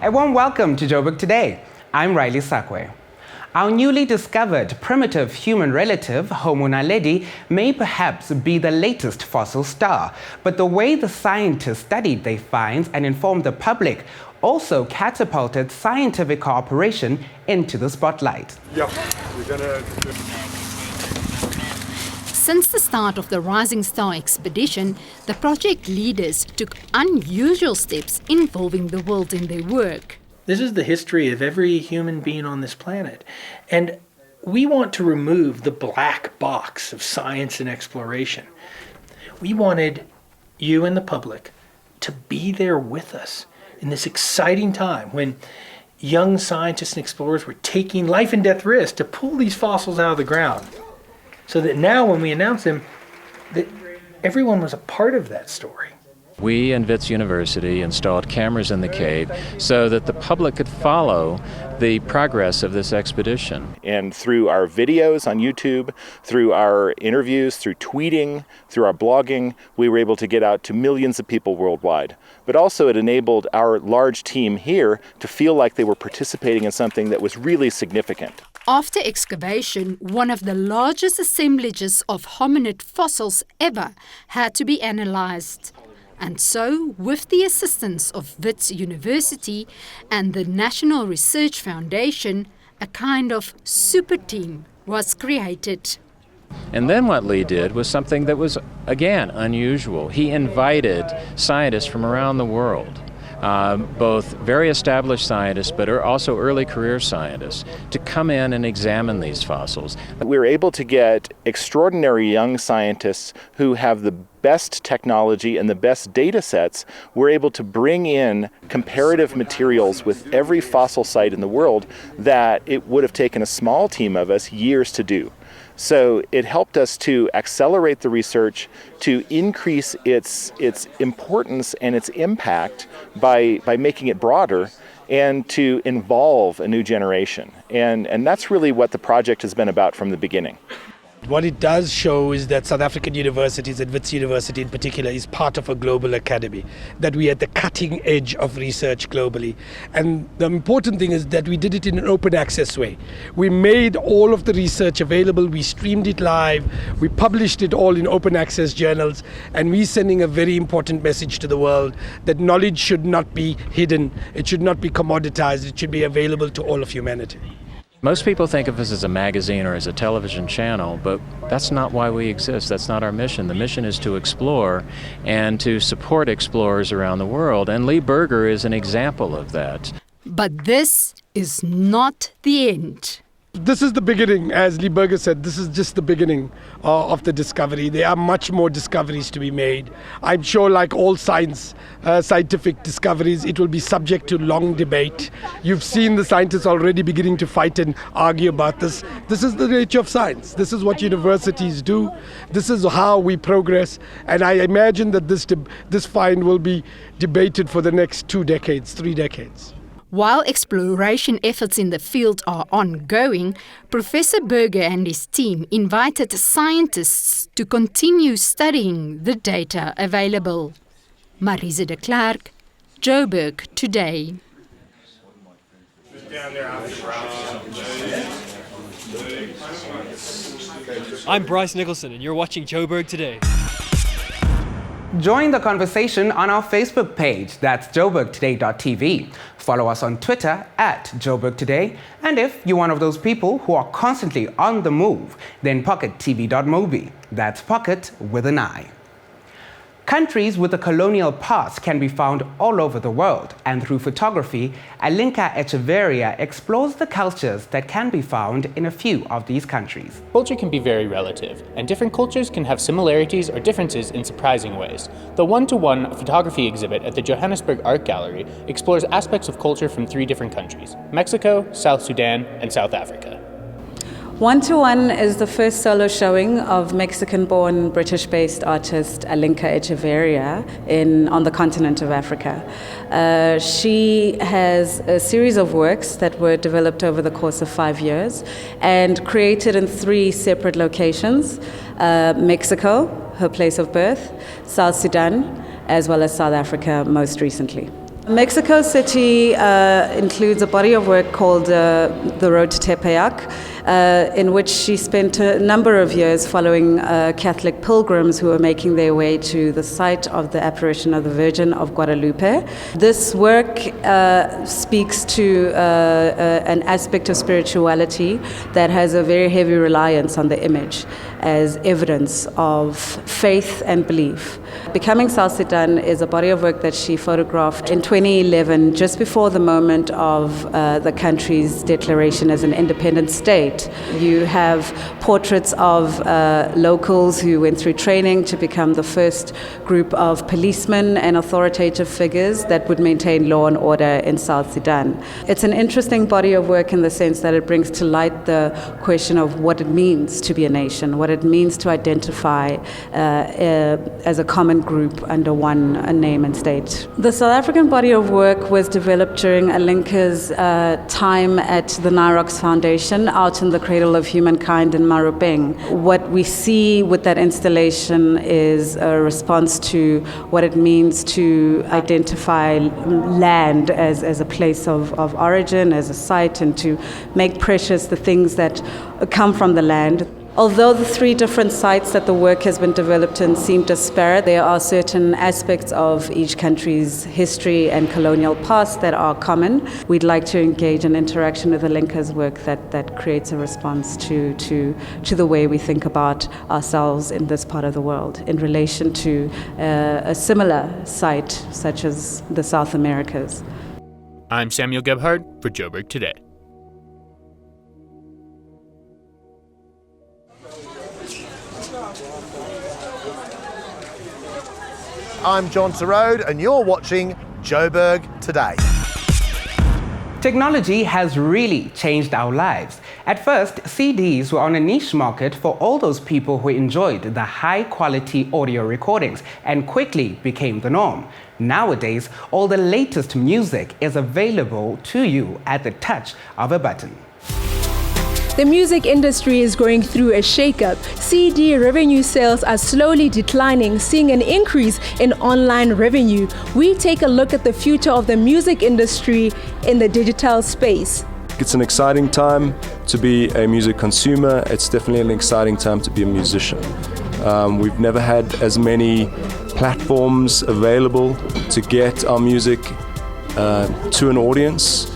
A warm welcome to Joburg Today. I'm Riley Sakwe. Our newly discovered primitive human relative, Homo naledi, may perhaps be the latest fossil star, but the way the scientists studied their finds and informed the public also catapulted scientific cooperation into the spotlight. Since the start of the Rising Star expedition, the project leaders took unusual steps involving the world in their work. This is the history of every human being on this planet. And we want to remove the black box of science and exploration. We wanted you and the public to be there with us in this exciting time when young scientists and explorers were taking life and death risks to pull these fossils out of the ground. So that now when we announce them, that everyone was a part of that story. We and Wits University installed cameras in the cave so that the public could follow the progress of this expedition. And through our videos on YouTube, through our interviews, through tweeting, through our blogging, we were able to get out to millions of people worldwide. But also it enabled our large team here to feel like they were participating in something that was really significant. After excavation, one of the largest assemblages of hominid fossils ever had to be analyzed. And so, with the assistance of Wits University and the National Research Foundation, a kind of super team was created. And then what Lee did was something that was, again, unusual. He invited scientists from around the world, both very established scientists but also early career scientists, to come in and examine these fossils. We were able to get extraordinary young scientists who have the best technology and the best data sets. We're able to bring in comparative materials with every fossil site in the world that it would have taken a small team of us years to do. So it helped us to accelerate the research, to increase its importance and its impact by making it broader, and to involve a new generation. And that's really what the project has been about from the beginning. What it does show is that South African universities, and Wits University in particular, is part of a global academy, that we are at the cutting edge of research globally. And the important thing is that we did it in an open access way. We made all of the research available, we streamed it live, we published it all in open access journals, and we're sending a very important message to the world that knowledge should not be hidden, it should not be commoditized, it should be available to all of humanity. Most people think of us as a magazine or as a television channel, but that's not why we exist. That's not our mission. The mission is to explore and to support explorers around the world, and Lee Berger is an example of that. But this is not the end. This is the beginning, as Lee Berger said, this is just the beginning of the discovery. There are much more discoveries to be made. I'm sure, like all scientific discoveries, it will be subject to long debate. You've seen the scientists already beginning to fight and argue about this. This is the nature of science. This is what universities do. This is how we progress. And I imagine that this find will be debated for the next 2 decades, 3 decades. While exploration efforts in the field are ongoing, Professor Berger and his team invited scientists to continue studying the data available. Marise de Klerk, Joburg Today. I'm Bryce Nicholson and you're watching Joburg Today. Join the conversation on our Facebook page, that's joburgtoday.tv. Follow us on Twitter @JoburgToday. And if you're one of those people who are constantly on the move, then pockettv.mobi. That's pocket with an I. Countries with a colonial past can be found all over the world, and through photography, Alinka Echeverria explores the cultures that can be found in a few of these countries. Culture can be very relative, and different cultures can have similarities or differences in surprising ways. The one-to-one photography exhibit at the Johannesburg Art Gallery explores aspects of culture from 3 different countries: Mexico, South Sudan, and South Africa. One-to-One is the first solo showing of Mexican-born, British-based artist Alinka Echeverria on the continent of Africa. She has a series of works that were developed over the course of 5 years and created in 3 separate locations: Mexico, her place of birth, South Sudan, as well as South Africa most recently. Mexico City includes a body of work called The Road to Tepeyac, in which she spent a number of years following Catholic pilgrims who were making their way to the site of the apparition of the Virgin of Guadalupe. This work speaks to an aspect of spirituality that has a very heavy reliance on the image as evidence of faith and belief. Becoming South Sudan is a body of work that she photographed in 2011, just before the moment of the country's declaration as an independent state. You have portraits of locals who went through training to become the first group of policemen and authoritative figures that would maintain law and order in South Sudan. It's an interesting body of work in the sense that it brings to light the question of what it means to be a nation, what it means to identify as a common group under one name and state. The South African body of work was developed during Alinka's time at the Nirox Foundation out in the cradle of humankind in Marupeng. What we see with that installation is a response to what it means to identify land as a place of origin, as a site, and to make precious the things that come from the land. Although the three different sites that the work has been developed in seem disparate, there are certain aspects of each country's history and colonial past that are common. We'd like to engage in interaction with Alinka's work that creates a response to the way we think about ourselves in this part of the world in relation to a similar site such as the South Americas. I'm Samuel Gebhardt for Joburg Today. I'm John Torode, and you're watching Joburg Today. Technology has really changed our lives. At first, CDs were on a niche market for all those people who enjoyed the high-quality audio recordings and quickly became the norm. Nowadays, all the latest music is available to you at the touch of a button. The music industry is going through a shakeup. CD revenue sales are slowly declining, seeing an increase in online revenue. We take a look at the future of the music industry in the digital space. It's an exciting time to be a music consumer. It's definitely an exciting time to be a musician. We've never had as many platforms available to get our music to an audience.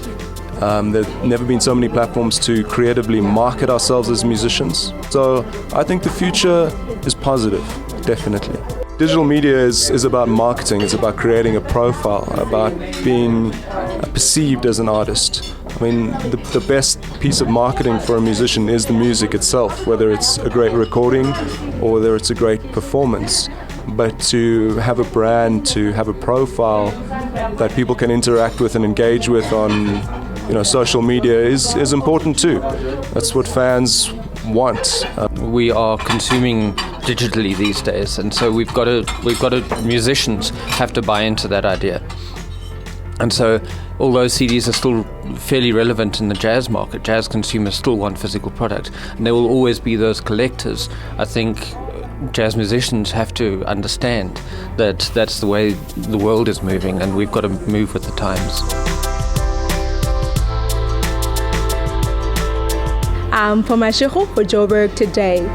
There's never been so many platforms to creatively market ourselves as musicians. So I think the future is positive, definitely. Digital media is about marketing, it's about creating a profile, about being perceived as an artist. I mean, the best piece of marketing for a musician is the music itself, whether it's a great recording or whether it's a great performance. But to have a brand, to have a profile that people can interact with and engage with on social media is important too. That's what fans want. We are consuming digitally these days, and so we've got to musicians have to buy into that idea. And so although CDs are still fairly relevant in the jazz market, jazz consumers still want physical product, and there will always be those collectors. I think jazz musicians have to understand that that's the way the world is moving, and we've got to move with the times. I'm Poma Sheho for Joburg Today.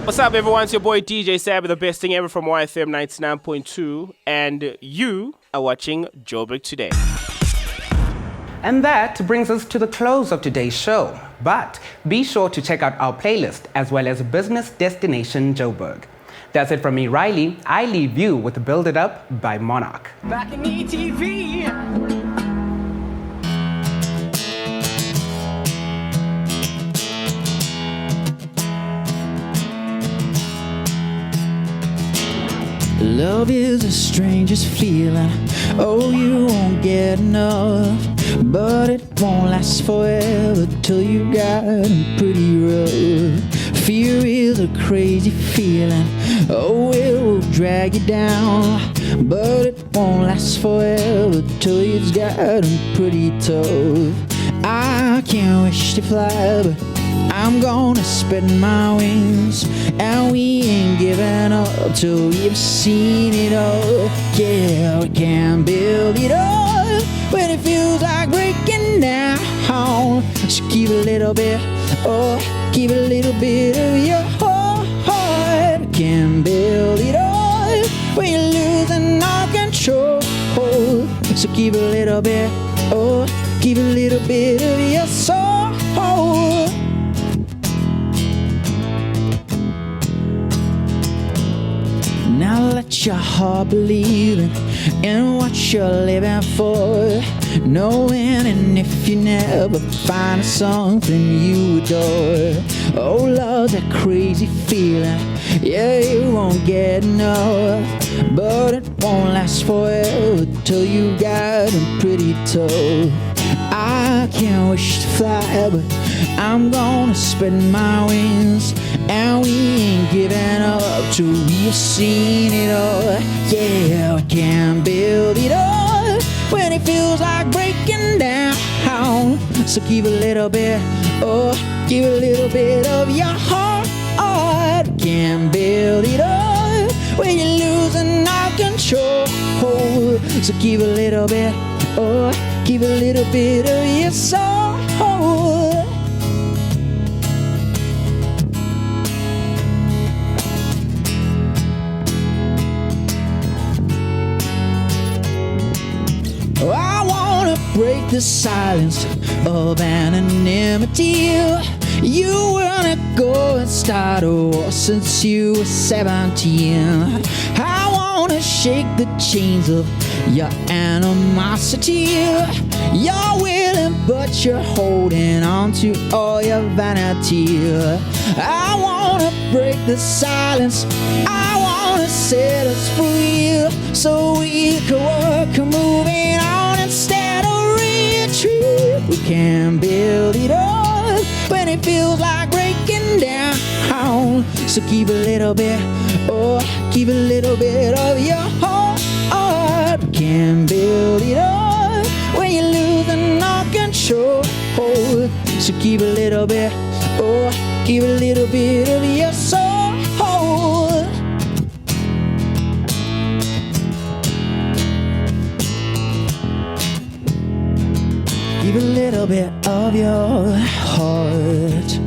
What's up, everyone? It's your boy DJ Sab with the best thing ever from YFM 99.2, and you are watching Joburg Today. And that brings us to the close of today's show. But be sure to check out our playlist as well as Business Destination Joburg. That's it from me, Riley. I leave you with Build It Up by Monarch. Back in ETV. Love is the strangest feeling. Oh, you won't get enough. But it won't last forever till you got pretty rough. Fear is a crazy feeling. Oh, it will drag you down. But it won't last forever till you've gotten pretty tough. I can't wish to fly, but I'm gonna spread my wings, and we ain't giving up till we've seen it all. Yeah, we can build it up when it feels like breaking down. So keep a little bit, oh, keep a little bit of your heart. We can build it up when you're losing all control. So keep a little bit, oh, keep a little bit of your soul. Now let your heart believe in what you're living for. Knowing, and if you never find something you adore, oh, love's a crazy feeling, yeah, you won't get enough. But it won't last forever till you got them pretty tough. I can't wish to fly, but I'm gonna spread my wings, and we ain't giving up till we've seen it all. Yeah, we can build it up when it feels like breaking down. So give a little bit, oh, give a little bit of your heart. We can build it up when you're losing all control. So give a little bit, oh, give a little bit of your soul. I wanna break the silence of anonymity. You wanna go and start a war since you were 17. I wanna shake the chains of your animosity. You're willing, but you're holding on to all your vanity. I wanna break the silence. I wanna set us free, so we can work on moving on instead of retreat. We can build it up when it feels like breaking down. So keep a little bit, oh, keep a little bit of your heart. We can build it up when you're losing all control. So keep a little bit, oh, keep a little bit of your soul. Give a little bit of your heart.